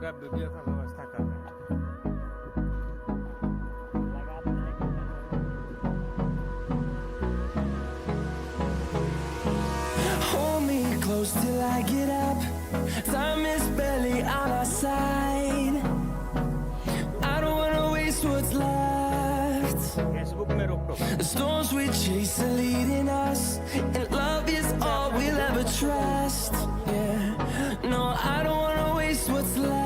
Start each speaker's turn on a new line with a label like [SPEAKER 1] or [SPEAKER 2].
[SPEAKER 1] पूरा वीडियो का व्यवस्था कर रहे हैं।
[SPEAKER 2] Hold me close till I get up. Time is barely on our side. I don't wanna waste what's left.
[SPEAKER 1] Facebook में रोक टोक।
[SPEAKER 2] The storms we chase are leading us, and love is all we'll ever trust. Yeah, no, I don't wanna waste what's left.